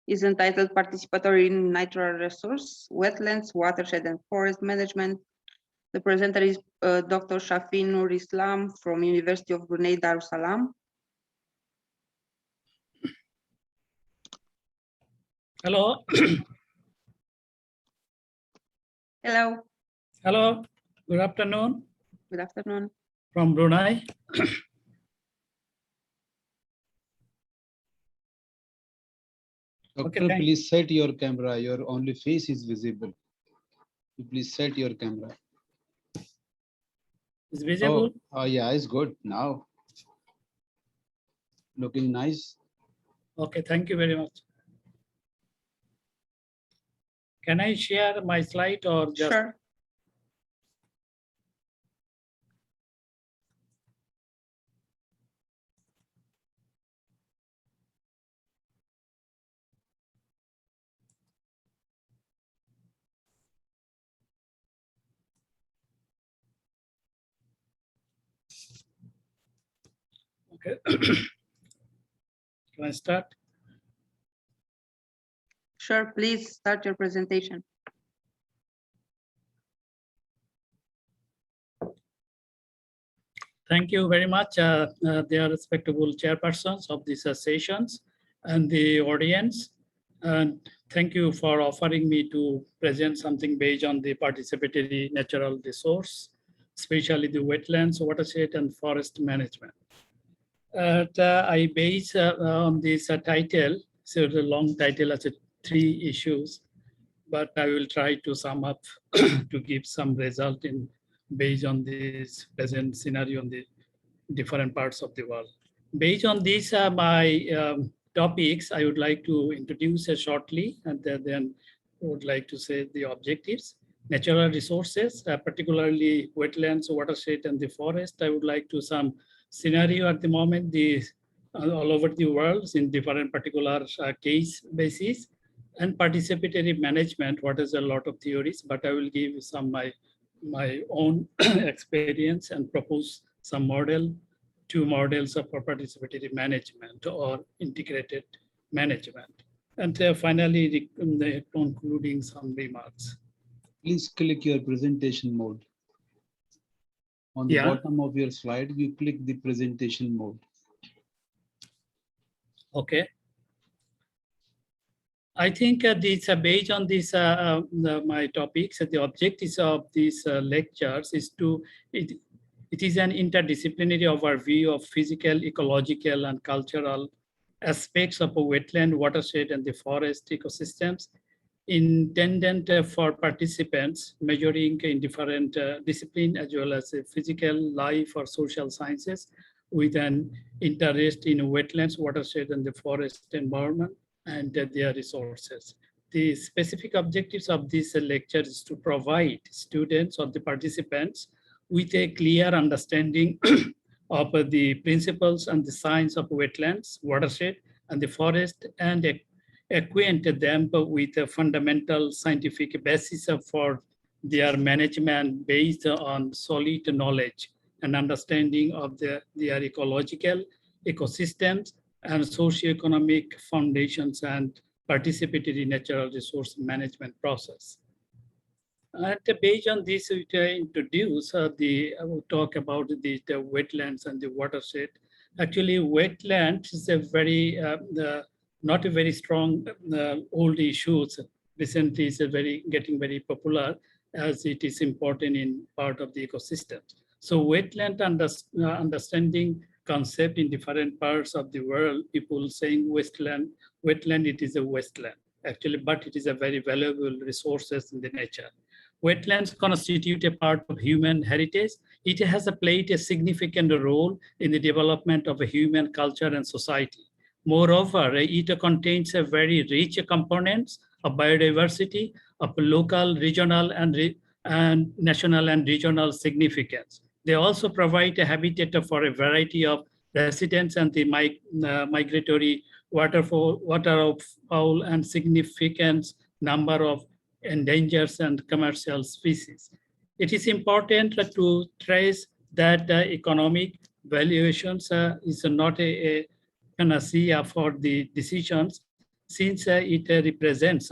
is entitled Participatory Natural Resource, Wetlands, Watershed and Forest Management. The presenter is Dr. Shafi Noor from University of Brunei, Darussalam. Hello. Hello. Hello. Good afternoon. Good afternoon. From Brunei. Doctor, okay, please set your camera. Your only face is visible. Please set your camera. Is visible? Oh, yeah, it's good now. Looking nice. Okay, thank you very much. Can I share my slide or just? Sure. Okay. Can I start? Sure, please start your presentation. Thank you very much, dear respectable chairpersons of these sessions and the audience. And thank you for offering me to present something based on the participatory natural resource, especially the wetlands, watershed, and forest management. I base on this title, so the long title as 3 issues, but I will try to sum up to give some result in based on this present scenario on the different parts of the world. Based on these my topics, I would like to introduce shortly, and then would like to say the objectives. Natural resources, particularly wetlands, watershed, and the forest. I would like to some scenario at the moment, all over the world in different particular case basis, and participatory management. What is a lot of theories, but I will give some my own experience and propose some 2 models of participatory management or integrated management. And finally, concluding some remarks. Please click your presentation mode. On the bottom of your slide, you click the presentation mode. Okay. I think this based on this my topics, the objectives of these lectures is to it is an interdisciplinary overview of physical, ecological, and cultural aspects of a wetland, watershed, and the forest ecosystems, intended for participants measuring in different disciplines as well as physical, life, or social sciences with an interest in wetlands, watershed, and the forest environment and their resources. The specific objectives of this lecture is to provide students or the participants with a clear understanding of the principles and the science of wetlands, watershed, and the forest, and acquaint them with a fundamental scientific basis for their management based on solid knowledge and understanding of their ecological ecosystems and socioeconomic foundations and participatory natural resource management process. And based on this, we introduce I will talk about the wetlands and the watershed. Actually, wetlands is a very not a very strong old issues. Recently, it's getting very popular as it is important in part of the ecosystem. So, wetland understanding concept in different parts of the world. People saying wetland, it is a wasteland actually, but it is a very valuable resources in the nature. Wetlands constitute a part of human heritage. It has played a significant role in the development of a human culture and society. Moreover, it contains a very rich components of biodiversity of local, regional, and national and regional significance. They also provide a habitat for a variety of residents and the migratory waterfowl and significant number of endangered and commercial species. It is important to trace that economic valuations is not a panacea for the decisions since it represents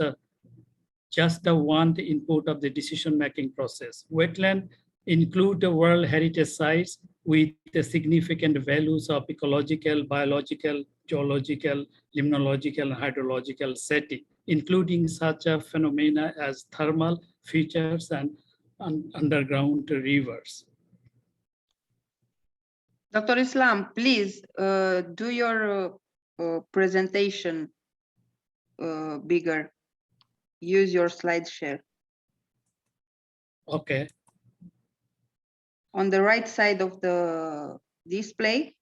just the one input of the decision-making process. Wetland include the World Heritage Sites with the significant values of ecological, biological, geological, limnological, and hydrological setting, including such a phenomena as thermal features and underground rivers. Dr. Islam, please do your presentation bigger. Use your slide share. Okay. On the right side of the display,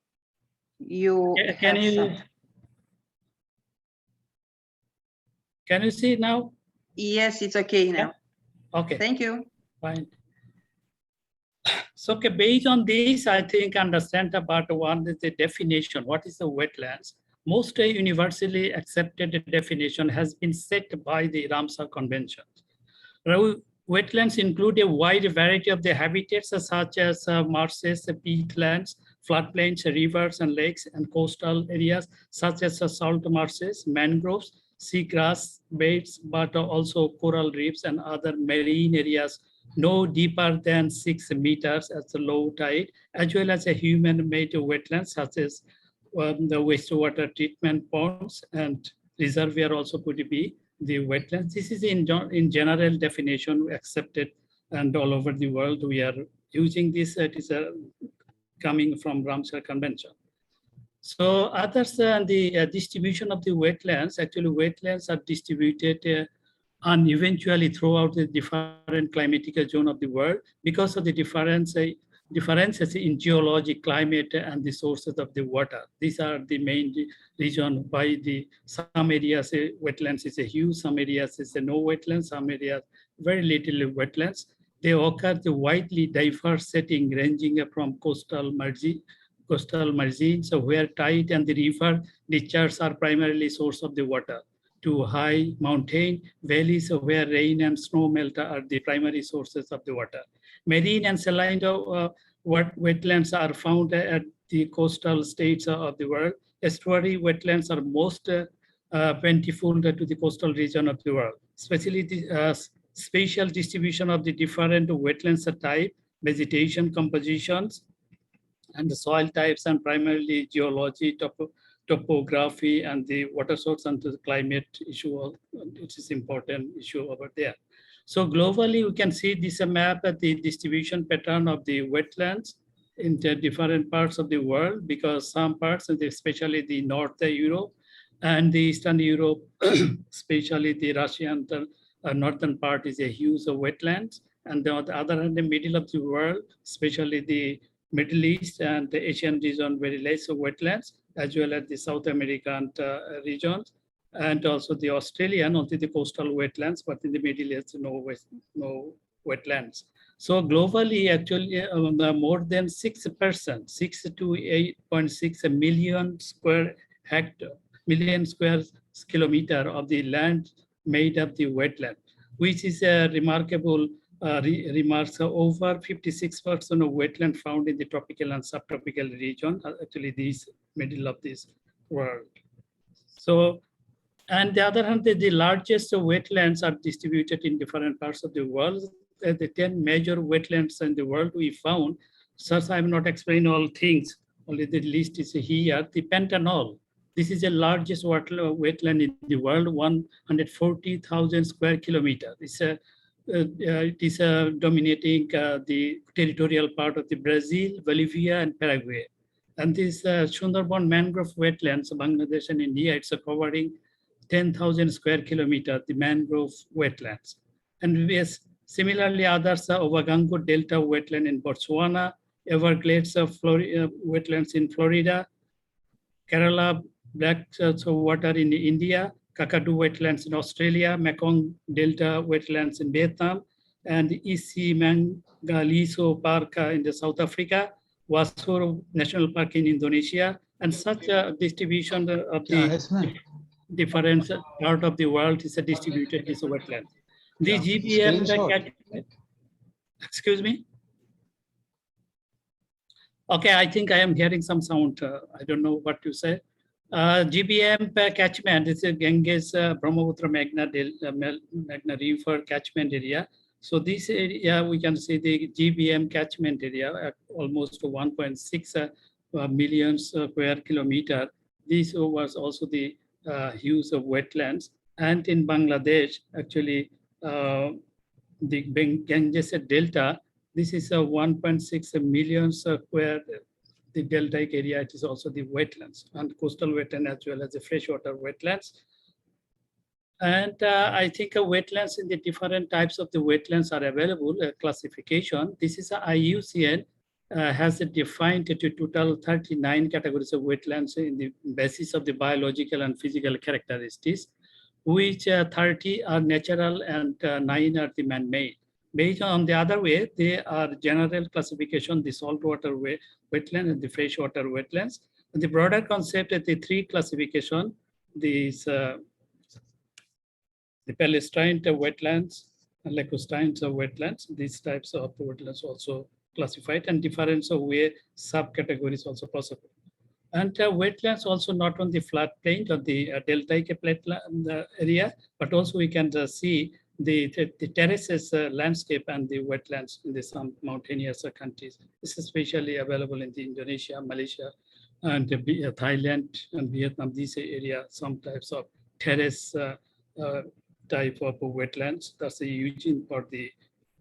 you Can have you some. Can you see now? Yes, it's okay now. Okay. Thank you. Fine. So, okay, based on this, I think understand about one is the definition. What is the wetlands? Most universally accepted definition has been set by the Ramsar Convention. Wetlands include a wide variety of the habitats such as marshes, peatlands, floodplains, rivers and lakes, and coastal areas such as salt marshes, mangroves, seagrass beds, but also coral reefs and other marine areas no deeper than 6 meters at the low tide, as well as a human-made wetlands such as the wastewater treatment ponds and reservoir also could be the wetlands. This is in general definition accepted, and all over the world we are using this. It is coming from Ramsar Convention. So others, the distribution of the wetlands, actually wetlands are distributed uneventually throughout the different climatic zone of the world because of the differences in geology, climate, and the sources of the water. These are the main reason why some areas wetlands is a huge, some areas is a no wetlands, some areas very little wetlands. They occur the widely diverse setting ranging from coastal margins where tide and the river discharges are primarily source of the water, to high mountain valleys where rain and snow melt are the primary sources of the water. Marine and saline wetlands are found at the coastal states of the world. Estuary wetlands are most plentiful to the coastal region of the world, especially the spatial distribution of the different wetlands type, vegetation compositions, and the soil types, and primarily geology, topography, and the water source and the climate issue, which is important issue over there. So globally, we can see this map at the distribution pattern of the wetlands in the different parts of the world, because some parts, especially the North Europe and the Eastern Europe, especially the Russian northern part is a huge wetlands. And on the other hand, the middle of the world, especially the Middle East and the Asian region, very less wetlands, as well as the South American regions, and also the Australian, only the coastal wetlands, but in the Middle East, no wetlands. So globally, actually, more than 6%, 6 to 8.6 million square kilometer of the land made up the wetland, which is a remarkable remarks. Over 56% of wetland found in the tropical and subtropical region, actually this middle of this world. So, and the other hand, the largest wetlands are distributed in different parts of the world. The 10 major wetlands in the world we found, such I have not explained all things, only the list is here. The Pantanal, this is the largest wetland in the world, 140,000 square kilometers. It is dominating the territorial part of the Brazil, Bolivia, and Paraguay. And this Sundarban mangrove wetlands, Bangladesh and India, it's covering 10,000 square kilometers, the mangrove wetlands. And yes, similarly, others are Okavango Delta wetland in Botswana, Everglades wetlands in Florida, Kerala black water in India, Kakadu wetlands in Australia, Mekong Delta wetlands in Vietnam, and Isi Mangaliso Park in the South Africa, Wasur National Park in Indonesia, and such a distribution of the different part of the world is distributed this wetland. The GBM, excuse me. Okay, I think I am hearing some sound. I don't know what you say. GBM catchment is a Ganges Brahmaputra Magna River catchment area. So this area, we can see the GBM catchment area at almost 1.6 million square kilometer. This was also the use of wetlands. And in Bangladesh, actually, the Ganges Delta, this is a 1.6 million square the deltaic area. It is also the wetlands and coastal wetland as well as the freshwater wetlands. And I think wetlands in the different types of the wetlands are available, classification. This is a IUCN has defined to total 39 categories of wetlands in the basis of the biological and physical characteristics, which 30 are natural and 9 are the man-made. Based on the other way, they are general classification, the saltwater wetland and the freshwater wetlands. And the broader concept of the 3 classification, these the Palestine wetlands and lacustrine wetlands, these types of wetlands also classified, and different way subcategories also possible. And wetlands also not on the floodplain or the deltaic area, but also we can see the terraces landscape and the wetlands in the some mountainous countries. This is especially available in the Indonesia, Malaysia, and Thailand and Vietnam. This area, some types of terrace type of wetlands. That's using for the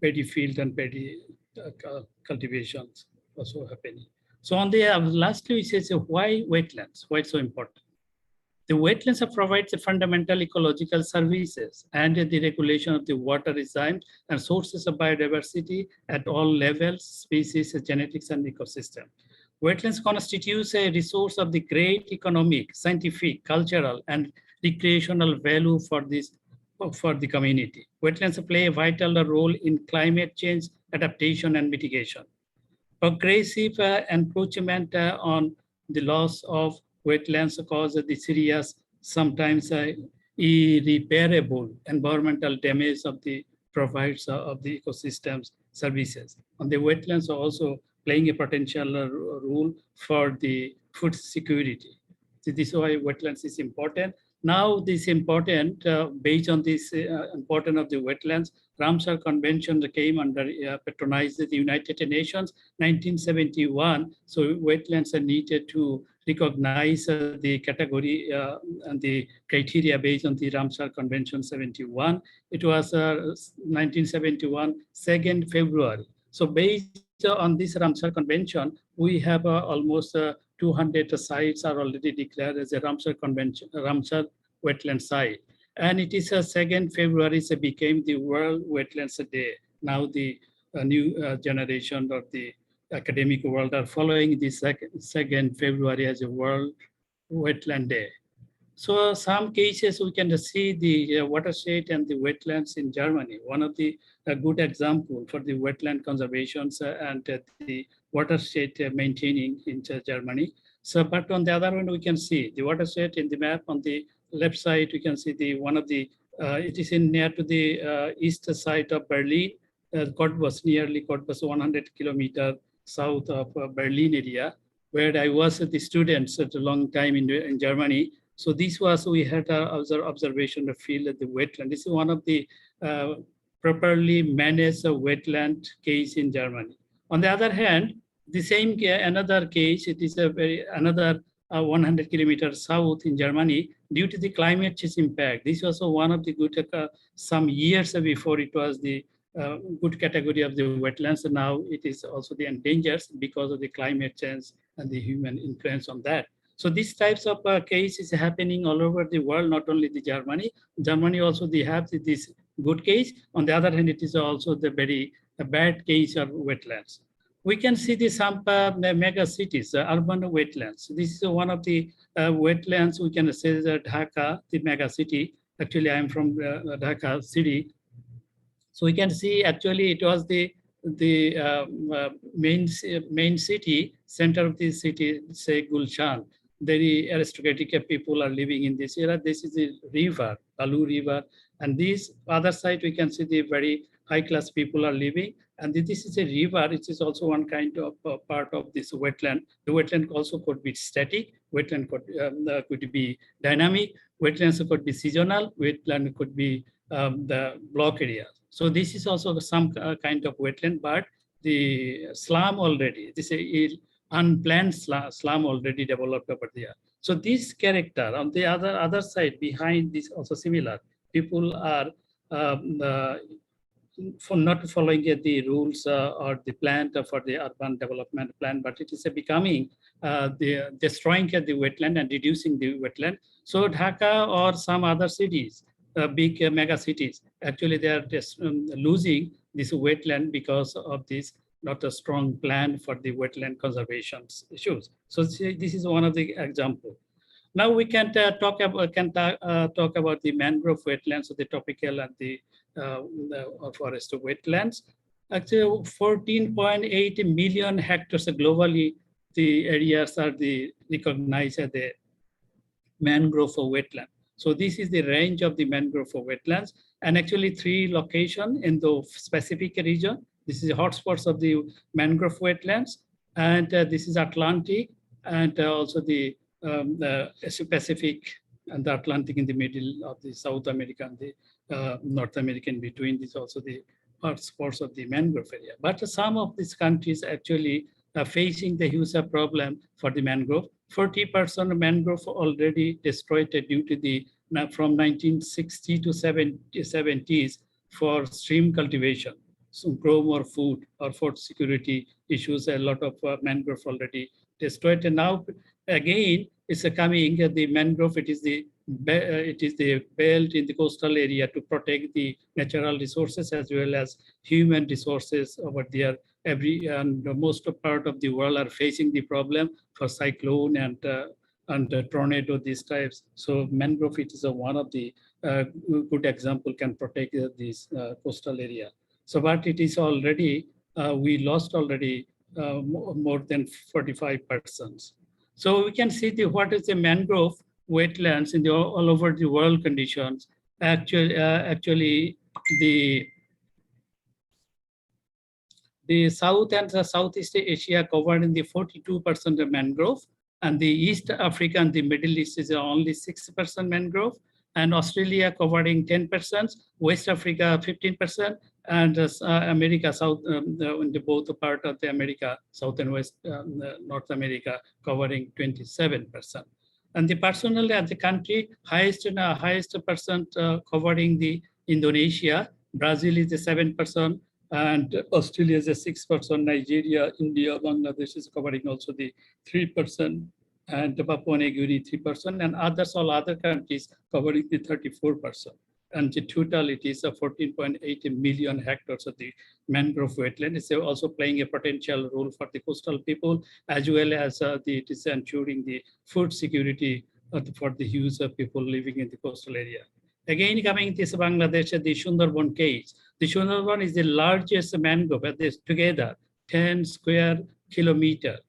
paddy field and paddy cultivations also happening. So on the lastly, we say, so why wetlands? Why it's so important? The wetlands provides the fundamental ecological services and the regulation of the water regime and sources of biodiversity at all levels, species, genetics, and ecosystem. Wetlands constitutes a resource of the great economic, scientific, cultural, and recreational value for the community. Wetlands play a vital role in climate change adaptation and mitigation. Progressive encroachment on the loss of wetlands causes the serious, sometimes irreparable environmental damage of the provides of the ecosystems services. And the wetlands are also playing a potential role for the food security. So this is why wetlands is important. Now this important, based on this importance of the wetlands, Ramsar Convention came under patronized the United Nations 1971. So wetlands are needed to recognize the category and the criteria based on the Ramsar Convention 71. It was 1971, 2nd February. So based on this Ramsar Convention, we have almost 200 sites are already declared as a Ramsar Convention, Ramsar wetland site. And it is 2nd February, so became the World Wetlands Day. Now the new generation of the academic world are following the 2nd February as a World Wetland Day. So some cases we can see the watershed and the wetlands in Germany. One of the good example for the wetland conservations and the watershed maintaining in Germany. So, but on the other hand, we can see the watershed in the map on the left side. We can see the one of the it is in near to the east side of Berlin. Cottbus, nearly Cottbus, 100 kilometers south of Berlin area, where I was the students at a long time in Germany. So this was, we had observation of field at the wetland. This is one of the properly managed wetland case in Germany. On the other hand, the same another case, it is a very another 100 kilometers south in Germany due to the climate change impact. This was one of the good, some years before it was the good category of the wetlands. And now it is also the endangered because of the climate change and the human influence on that. So these types of cases happening all over the world, not only the Germany. Germany also they have this good case. On the other hand, it is also the very bad case of wetlands. We can see the some mega cities, urban wetlands. This is one of the wetlands. We can say that Dhaka, the mega city. Actually, I am from Dhaka city. So we can see actually it was the main city, center of the city, say Gulshan. Very aristocratic people are living in this area. This is the river, Alu River. And this other side, we can see the very high class people are living. And this is a river. It is also one kind of part of this wetland. The wetland also could be static. Wetland could be dynamic. Wetlands could be seasonal. Wetland could be the block areas. So this is also some kind of wetland, but the slum already, this is unplanned slum already developed over there. So this character on the other side behind this also similar. People are for not following the rules or the plan for the urban development plan, but it is becoming the destroying the wetland and reducing the wetland. So Dhaka or some other cities, big mega cities, actually they are just losing this wetland because of this not a strong plan for the wetland conservation issues. So this is one of the example. Now we can talk about the mangrove wetlands, so the tropical and the forest wetlands. Actually, 14.8 million hectares globally, the areas are recognized as the mangrove wetland. So this is the range of the mangrove wetlands, and actually 3 locations in the specific region. This is the hotspots of the mangrove wetlands, and this is Atlantic, and also the Pacific and the Atlantic in the middle of the South America and the North America in between. This is also the hotspots of the mangrove area. But some of these countries actually are facing the huge problem for the mangrove. 40% of mangrove already destroyed due to the from 1960 to 70s for stream cultivation. So grow more food or food security issues. A lot of mangrove already destroyed, and now again it's coming the mangrove. It is the belt in the coastal area to protect the natural resources as well as human resources over there. And most part of the world are facing the problem for cyclone and tornado, these types. So mangrove, it is one of the good example, can protect this coastal area. So but it is already, we lost already more than 45%. So we can see what is the mangrove wetlands in all over the world conditions. Actually the South and the Southeast Asia covered in the 42% of mangrove, and the East Africa and the Middle East is only 6% mangrove, and Australia covering 10%, West Africa 15%, and America South, in the both part of the America, South and West, North America covering 27%. And the personally at the country, highest percent covering the Indonesia, Brazil is the 7%, and Australia is a 6%, Nigeria, India, Bangladesh is covering also the 3%, and Papua New Guinea 3%, and others, all other countries covering the 34%. And the total, it is 14.8 million hectares of the mangrove wetland. It's also playing a potential role for the coastal people, as well as it is ensuring the food security for the huge people living in the coastal area. Again, coming to Bangladesh, the Sundarban case. The Sundarban is the largest mangrove together, 10 square kilometers,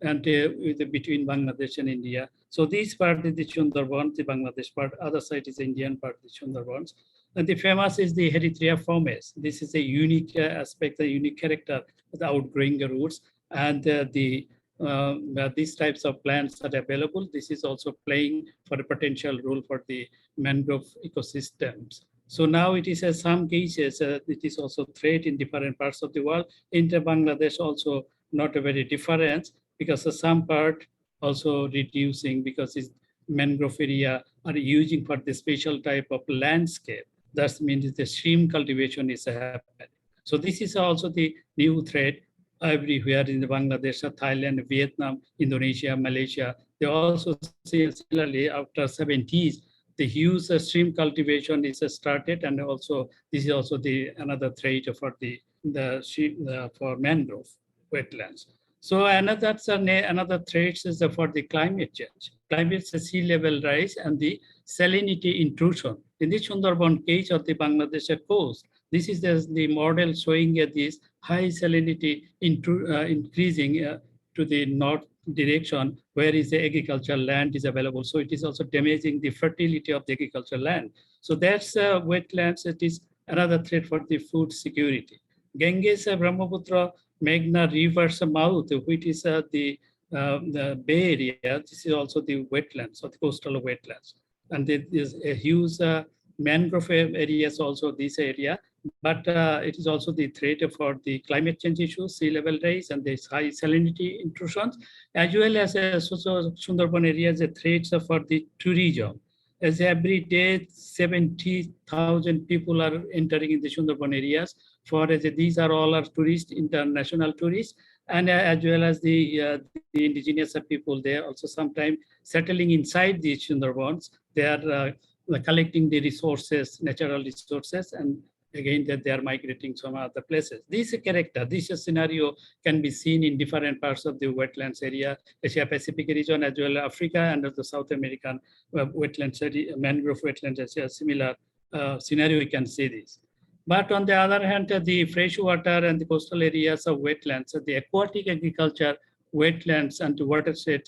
and between Bangladesh and India. So this part is the Sundarban, the Bangladesh part, other side is the Indian part, the Sundarbans. And the famous is the Erythraeophormes. This is a unique aspect, a unique character of the outgrowing roots. And these types of plants are available. This is also playing for a potential role for the mangrove ecosystems. So now it is some cases, it is also threat in different parts of the world. In Bangladesh also not a very difference, because some part also reducing because it's mangrove area are using for the special type of landscape. That means the stream cultivation is happening. So this is also the new threat everywhere in the Bangladesh, Thailand, Vietnam, Indonesia, Malaysia. They also see similarly after 70s, the huge stream cultivation is started, and also this is also another threat for for mangrove wetlands. So another threat is for the climate change. Climate sea level rise and the salinity intrusion. In the Sundarban case of the Bangladesh coast, this is the model showing this high salinity increasing to the north direction, where is the agricultural land is available. So it is also damaging the fertility of the agricultural land. So that's wetlands. It is another threat for the food security. Ganges, Brahmaputra, Meghna rivers mouth, which is the Bay Area. This is also the wetlands or the coastal wetlands. And there is a huge mangrove areas also this area, but it is also the threat for the climate change issues, sea level rise, and the high salinity intrusions, as well as Sundarban areas, the threats for the tourism. As every day, 70,000 people are entering in the Sundarban areas. These are all our tourists, international tourists, and as well as the indigenous people. They are also sometimes settling inside the Sundarbans. They are collecting the resources, natural resources, and again that they are migrating from other places. This character, this scenario can be seen in different parts of the wetlands area, Asia Pacific region, as well as Africa and the South American wetlands, mangrove wetlands, as a similar scenario. We can see this. But on the other hand, the freshwater and the coastal areas of wetlands, the aquatic agriculture, wetlands and watershed,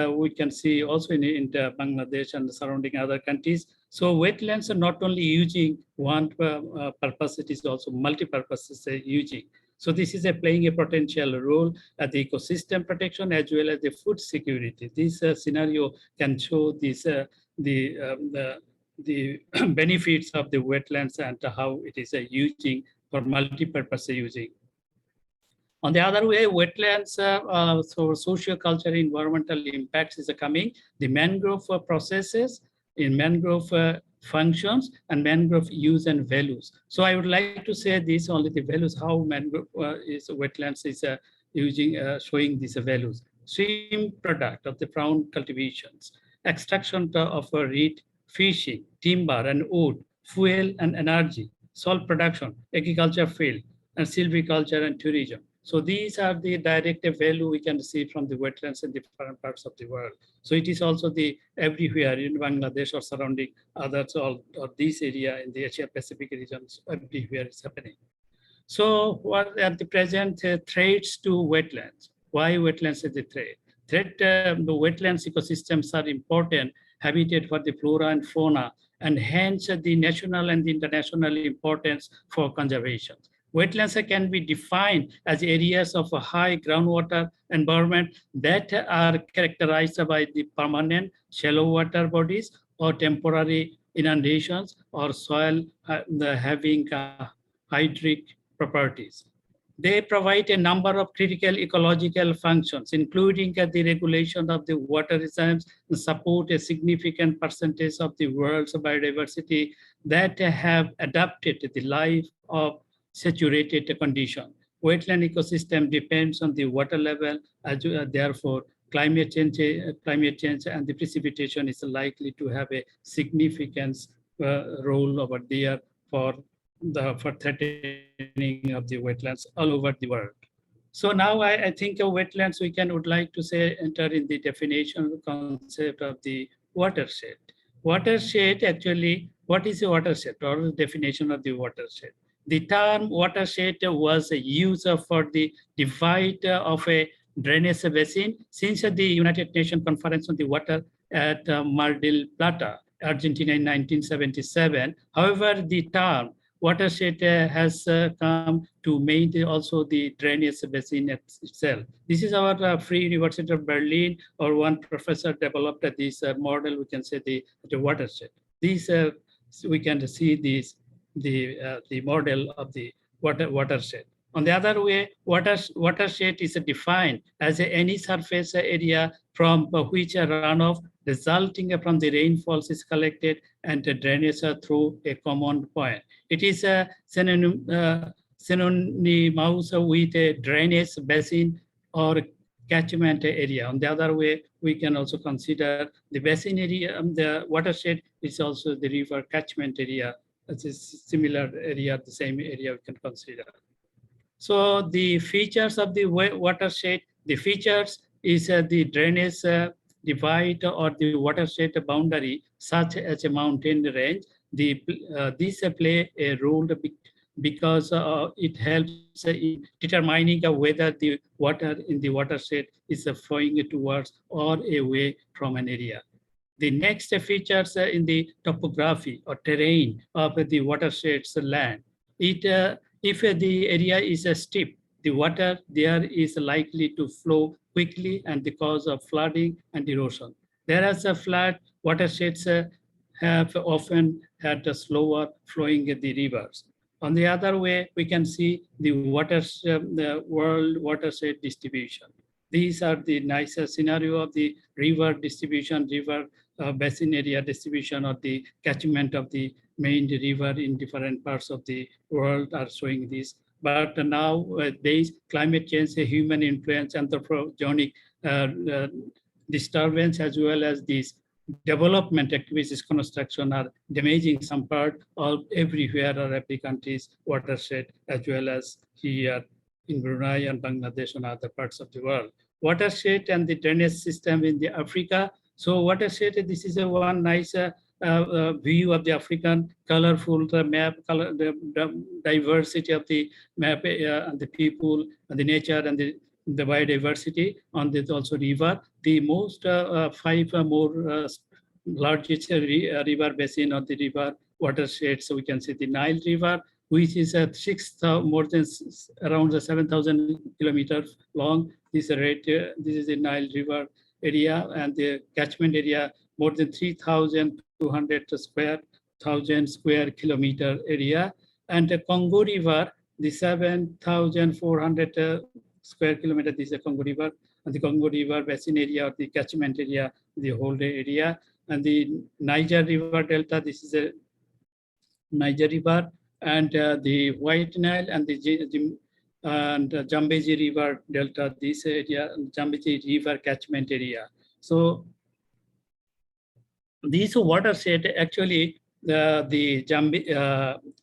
we can see also in Bangladesh and the surrounding other countries. So wetlands are not only using one purpose, it is also multi-purpose using. So this is playing a potential role at the ecosystem protection as well as the food security. This scenario can show this the benefits of the wetlands and how it is using for multi-purpose using. On the other way, wetlands, so socio-cultural environmental impacts is coming. The mangrove processes in mangrove functions and mangrove use and values. So I would like to say this only the values, how mangrove is wetlands is showing these values. Stream product of the prawn cultivations, extraction of reed, fishing, timber and wood, fuel and energy, salt production, agriculture field, and silviculture and tourism. So these are the direct value we can see from the wetlands in different parts of the world. So it is also the everywhere in Bangladesh or surrounding others or this area in the Asia Pacific regions, everywhere is happening. So what are the present threats to wetlands? Why wetlands is the threat? The wetlands ecosystems are important habitat for the flora and fauna, and hence the national and the international importance for conservation. Wetlands can be defined as areas of a high groundwater environment that are characterized by the permanent shallow water bodies or temporary inundations or soil having hydric properties. They provide a number of critical ecological functions, including the regulation of the water reserves, and support a significant percentage of the world's biodiversity that have adapted to the life of saturated condition. Wetland ecosystem depends on the water level, therefore climate change and the precipitation is likely to have a significant role over there for threatening of the wetlands all over the world. So now I think of wetlands, would like to say enter in the definition concept of the watershed. Watershed actually, what is a watershed or the definition of the watershed? The term watershed was used for the divide of a drainage basin since the United Nations Conference on the Water at Mar del Plata, Argentina in 1977. However, the term watershed has come to mean also the drainage basin itself. This is our Free University of Berlin, or one professor developed this model, we can say the watershed. These we can see this the model of the watershed. On the other way, watershed is defined as any surface area from which a runoff resulting from the rainfalls is collected and drainage through a common point. It is a synonymous with a drainage basin or catchment area. On the other way, we can also consider the basin area. The watershed is also the river catchment area. It's a similar area, the same area we can consider. So the features of the watershed, the features is the drainage divide or the watershed boundary, such as a mountain range. These play a role because it helps in determining whether the water in the watershed is flowing towards or away from an area. The next features in the topography or terrain of the watershed's land. It If the area is steep, the water there is likely to flow quickly and the cause of flooding and erosion. Whereas flat watersheds have often had a slower flowing in the rivers. On the other way, we can see the world watershed distribution. These are the nicer scenario of the river distribution, river basin area distribution, or the catchment of the main river in different parts of the world are showing this. But nowadays, climate change, human influence, anthropogenic disturbance, as well as these development activities, construction are damaging some part of everywhere or every country's watershed, as well as here in Brunei and Bangladesh and other parts of the world. Watershed and the drainage system in the Africa. So watershed, this is a one nice view of the African colorful map, the diversity of the map and the people and the nature and the biodiversity on this also river. The most five more largest river basin of the river watershed. So we can see the Nile River, which is at more than around 7,000 kilometers long. This is the Nile River area, and the catchment area more than 3,200 square kilometer area, and the Congo River, the 7,400 square kilometer. This is the Congo River, and the Congo River basin area or the catchment area, the whole area, and the Niger River Delta. This is a Niger River, and the White Nile and the Zambezi River Delta. This area, Zambezi River catchment area. So these watershed actually the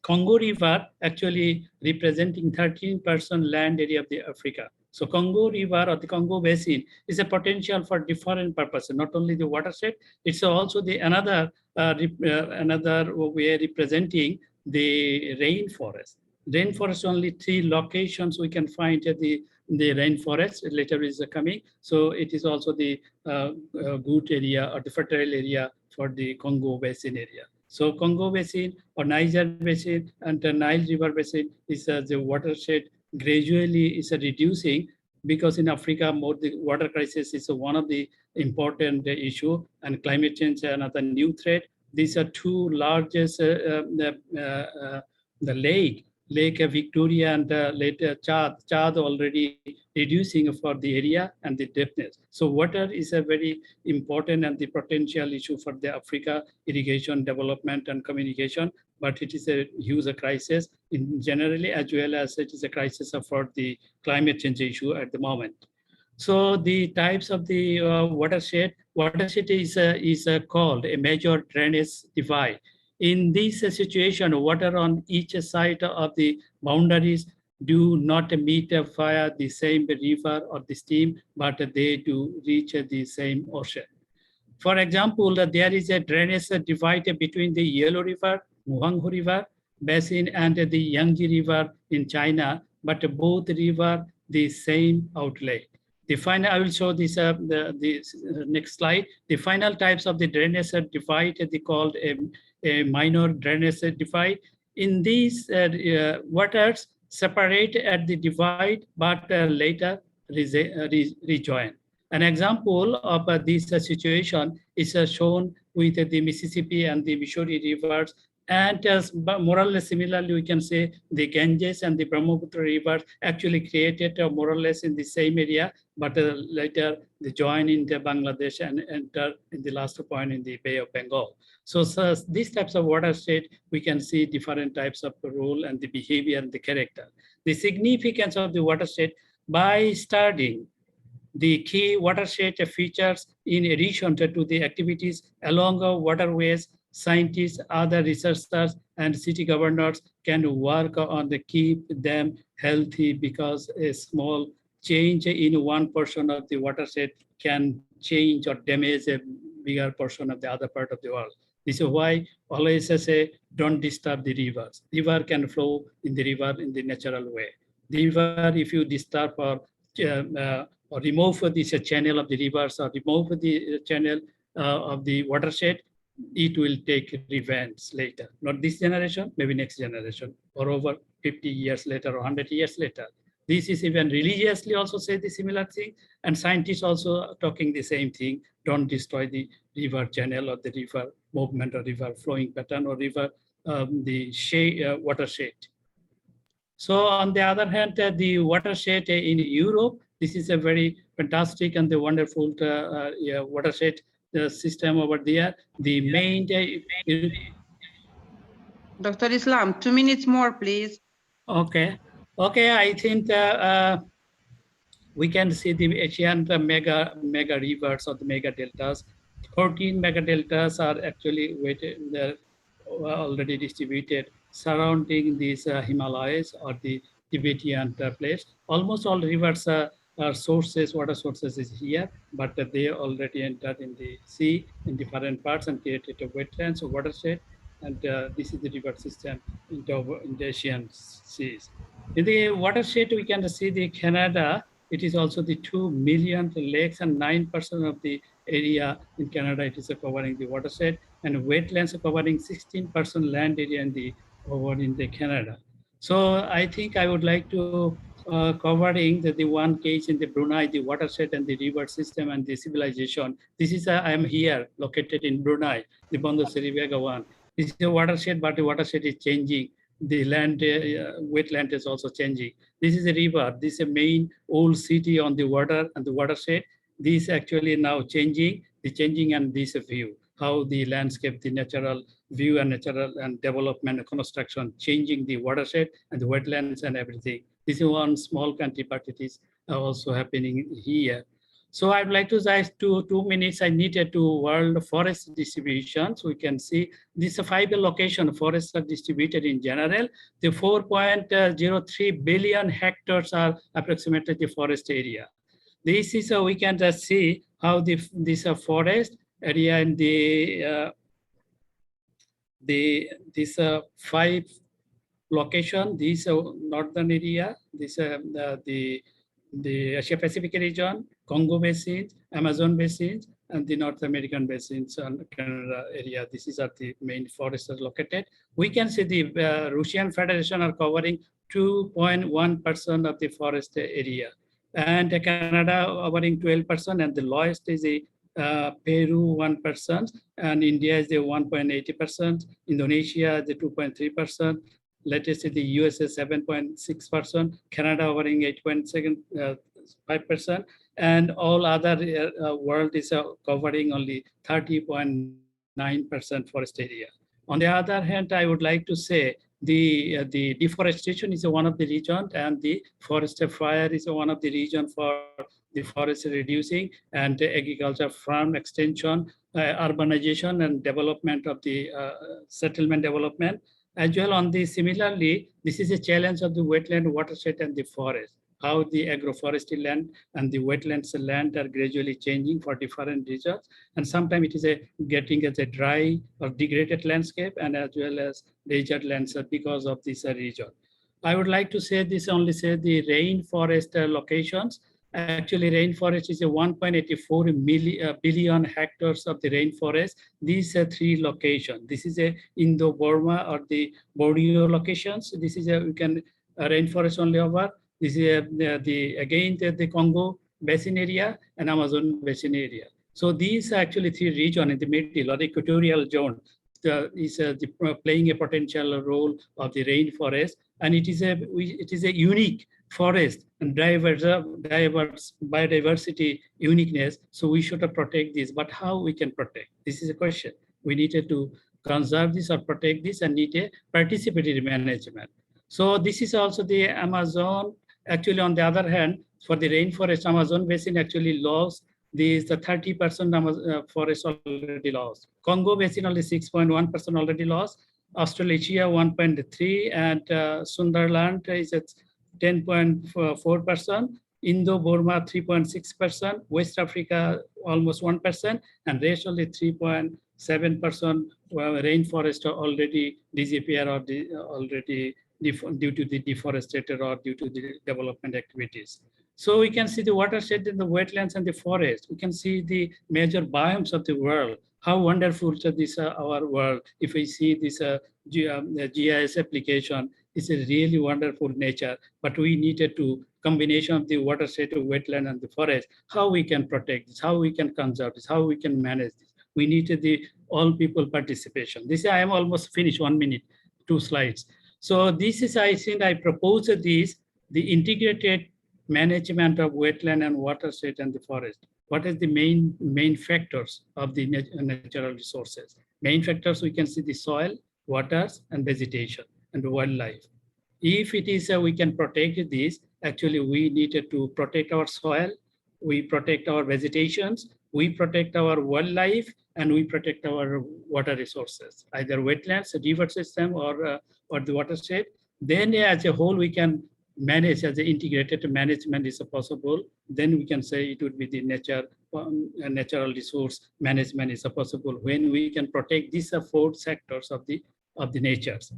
Congo River actually representing 13% land area of the Africa. So Congo River or the Congo Basin is a potential for different purposes, not only the watershed, it's also the another way representing the rainforest. Rainforest, only 3 locations we can find at the rainforest, later is coming. So it is also the good area or the fertile area for the Congo Basin area. So Congo Basin or Niger Basin and the Nile River Basin is the watershed gradually is reducing, because in Africa the water crisis is one of the important issue, and climate change another new threat. These are 2 largest the Lake Victoria and Lake Chad already reducing for the area and the depthness. So water is a very important and the potential issue for the Africa irrigation, development and communication, but it is a huge crisis in generally, as well as it is a crisis for the climate change issue at the moment. So the types of the watershed is called a major drainage divide. In this situation, water on each side of the boundaries do not meet via the same river or the stream, but they do reach the same ocean. For example, there is a drainage divide between the Yellow River, Muanghu River Basin and the Yangtze River in China, but both rivers the same outlet. The final, I will show this next slide. The final types of the drainage divide is called a minor drainage divide. In these waters separate at the divide, but later rejoin. An example of this situation is shown with the Mississippi and the Missouri rivers. And more or less similarly, we can say the Ganges and the Brahmaputra rivers actually created more or less in the same area, but later they join in the Bangladesh and enter in the last point in the Bay of Bengal. So these types of watershed, we can see different types of role and the behavior and the character. The significance of the watershed by studying the key watershed features in addition to the activities along waterways, scientists, other researchers, and city governors can work on to keep them healthy, because a small change in one portion of the watershed can change or damage a bigger portion of the other part of the world. This is why always say, don't disturb the rivers. River can flow in the river in the natural way. The river, if you disturb or remove this channel of the rivers or remove the channel of the watershed, it will take revenge later. Not this generation, maybe next generation, or over 50 years later or 100 years later. This is even religiously also say the similar thing, and scientists also talking the same thing. Don't destroy the river channel or the river movement or river flowing pattern or river watershed. So on the other hand, the watershed in Europe, this is a very fantastic and the wonderful watershed system over there. The main Dr. Islam, 2 minutes more, please. okay, I think we can see the Asian mega rivers or the mega deltas. 14 mega deltas are actually already distributed surrounding these Himalayas or the Tibetan place. Almost all rivers are sources, water sources is here, but they already entered in the sea in different parts and created a wetlands or watershed. And this is the river system in the Asian seas. In the watershed, we can see the Canada. It is also the 2 million lakes and 9% of the area in Canada. It is covering the watershed, and wetlands are covering 16% land area in the over in the Canada. So I think I would like to covering the one case in the Brunei, the watershed and the river system and the civilization. This is I am here located in Brunei, the Bandar Seri Begawan. This is a watershed, but the watershed is changing. The land, wetland is also changing. This is a river. This is a main old city on the water and the watershed. This actually now changing, the changing and this view, how the landscape, the natural view and natural and development and construction, changing the watershed and the wetlands and everything. This is one small country, but it is also happening here. So I'd like to say 2 minutes I needed to world forest distribution. So we can see this 5 location forests are distributed in general. The 4.03 billion hectares are approximately the forest area. This is we can just see how this forest area and this 5 location, this northern area, this the Asia Pacific region, Congo Basin, Amazon Basin, and the North American basins and Canada area. This is at the main forests are located. We can see the Russian Federation are covering 2.1% of the forest area, and Canada covering 12%, and the lowest is Peru 1%, and India is the 1.80%, Indonesia the 2.3%. Latest is the USA 7.6%, Canada covering 8.5%, and all other world is covering only 30.9% forest area. On the other hand, I would like to say the deforestation is one of the region, and the forest fire is one of the region for the forest reducing, and the agriculture farm extension, urbanization and development of the settlement development. As well on the similarly, this is a challenge of the wetland, watershed and the forest, how the agroforestry land and the wetlands land are gradually changing for different regions. And sometimes it is getting as a dry or degraded landscape, and as well as desert landscape because of this region. I would like to say this only say the rainforest locations. Actually, rainforest is a 1.84 billion hectares of the rainforest. These are 3 locations. This is a Indo-Burma or the Borneo locations. This is a we can rainforest only over. This is again the Congo Basin area and Amazon Basin area. So these are actually 3 regions in the middle or the equatorial zone is playing a potential role of the rainforest, and it is a unique forest and diverse biodiversity uniqueness. So we should protect this. But how we can protect? This is a question. We needed to conserve this or protect this and need a participatory management. So this is also the Amazon. Actually, on the other hand, for the rainforest, Amazon Basin actually lost the 30% forest already lost. Congo Basin only 6.1% already lost. Australasia 1.3%, and Sunderland is at 10.4%. Indo-Burma 3.6%, West Africa almost 1%, and rest only 3.7% rainforest already disappear or already due to the deforested or due to the development activities. So we can see the watershed in the wetlands and the forest. We can see the major biomes of the world. How wonderful this our world. If we see this GIS application, it's a really wonderful nature, but we needed to combination of the watershed, wetland, and the forest, how we can protect this, how we can conserve this, how we can manage this. We needed the all people participation. This I am almost finished, 1 minute, 2 slides. So this is, I think I propose this, the integrated management of wetland and watershed and the forest. What is the main factors of the natural resources? Main factors, we can see the soil, waters, and vegetation, and wildlife. If it is, we can protect this, actually we needed to protect our soil, we protect our vegetations, we protect our wildlife, and we protect our water resources, either wetlands, a river system, or the watershed. Then as a whole, we can manage as an integrated management is possible. Then we can say it would be the natural resource management is possible when we can protect these 4 sectors of the natures.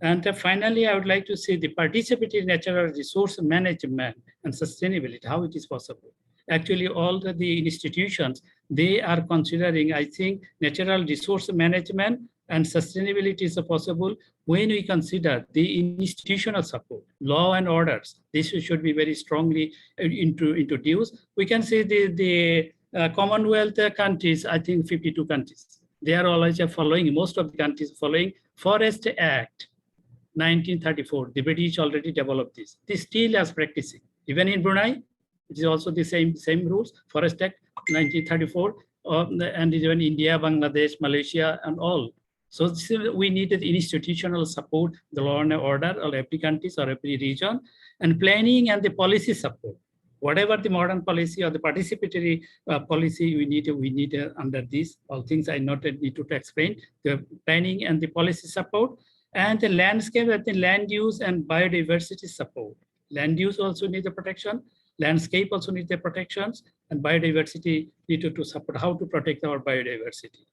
And finally, I would like to say the participatory natural resource management and sustainability, how it is possible. Actually, all the institutions, they are considering, I think, natural resource management and sustainability is possible when we consider the institutional support, law and orders. This should be very strongly introduced. We can say the Commonwealth countries, I think 52 countries, they are always following, most of the countries following Forest Act 1934. The British already developed this. This still is practicing. Even in Brunei, it is also the same rules, Forest Act 1934, and even India, Bangladesh, Malaysia, and all. So we needed institutional support, the law and order of every country or every region, and planning and the policy support. Whatever the modern policy or the participatory policy we need under these all things I not need to explain, the planning and the policy support, and the landscape and the land use and biodiversity support. Land use also needs the protection, landscape also needs the protections, and biodiversity needed to support how to protect our biodiversity.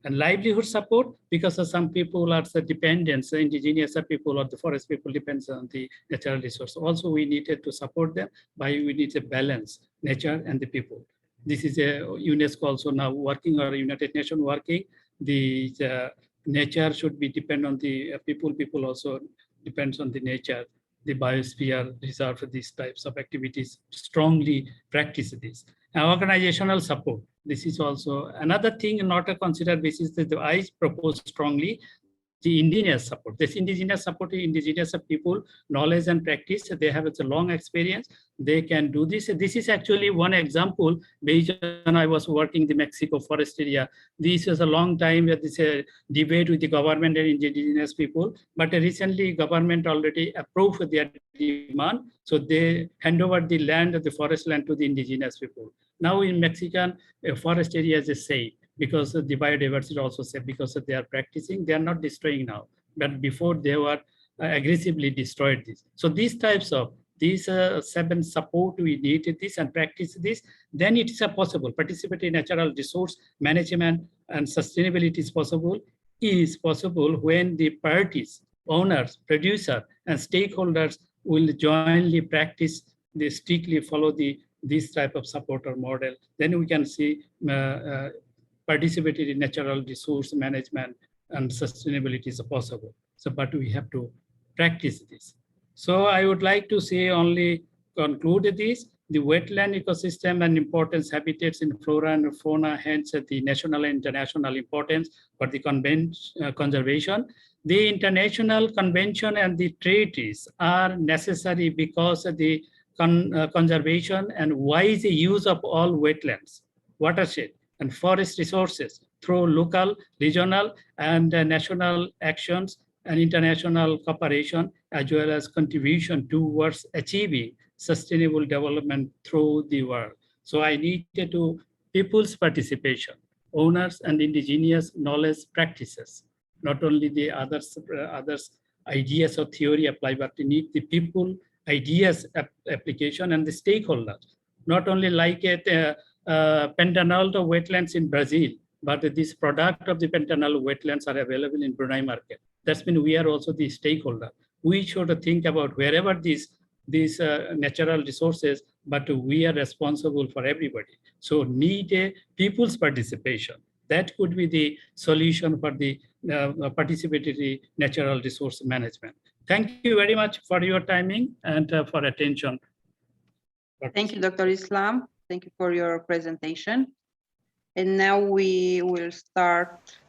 And livelihood support, because of some people are the dependents, the indigenous people or the forest people depends on the natural resource. Also, we needed to support them by we need to balance nature and the people. This is a UNESCO also now working, or United Nations working. The nature should be depend on the people. People also depends on the nature. The biosphere reserve for these types of activities strongly practice this. Now, organizational support. This is also another thing not to consider. This is that I propose strongly the indigenous support. This indigenous support, indigenous people, knowledge and practice, they have a long experience. They can do this. This is actually one example. Based on I was working in the Mexico forest area. This was a long time that this debate with the government and indigenous people. But recently, government already approved their demand. So they hand over the land, the forest land to the indigenous people. Now in Mexican forest areas is safe because the biodiversity also safe because they are practicing. They are not destroying now, but before they were aggressively destroyed this. So these types of these 7 support we needed this and practice this. Then it is possible. Participatory natural resource management and sustainability is possible when the parties, owners, producer, and stakeholders will jointly practice. They strictly follow this type of support or model. Then we can see participatory natural resource management and sustainability is possible. So, but we have to practice this. So I would like to say only conclude this, the wetland ecosystem and importance habitats in flora and fauna, hence the national and international importance for the conservation. The international convention and the treaties are necessary because the conservation and wise use of all wetlands, watershed, and forest resources through local, regional, and national actions and international cooperation, as well as contribution towards achieving sustainable development through the world. So I needed to people's participation, owners and indigenous knowledge practices, not only the others ideas or theory apply, but we need the people ideas application and the stakeholders, not only like Pantanal wetlands in Brazil, but this product of the Pantanal wetlands are available in Brunei market. That's mean we are also the stakeholder. We should think about wherever these natural resources, but we are responsible for everybody. So need a people's participation. That could be the solution for the participatory natural resource management. Thank you very much for your timing and for attention. Thank you, Dr. Islam. Thank you for your presentation. And now we will start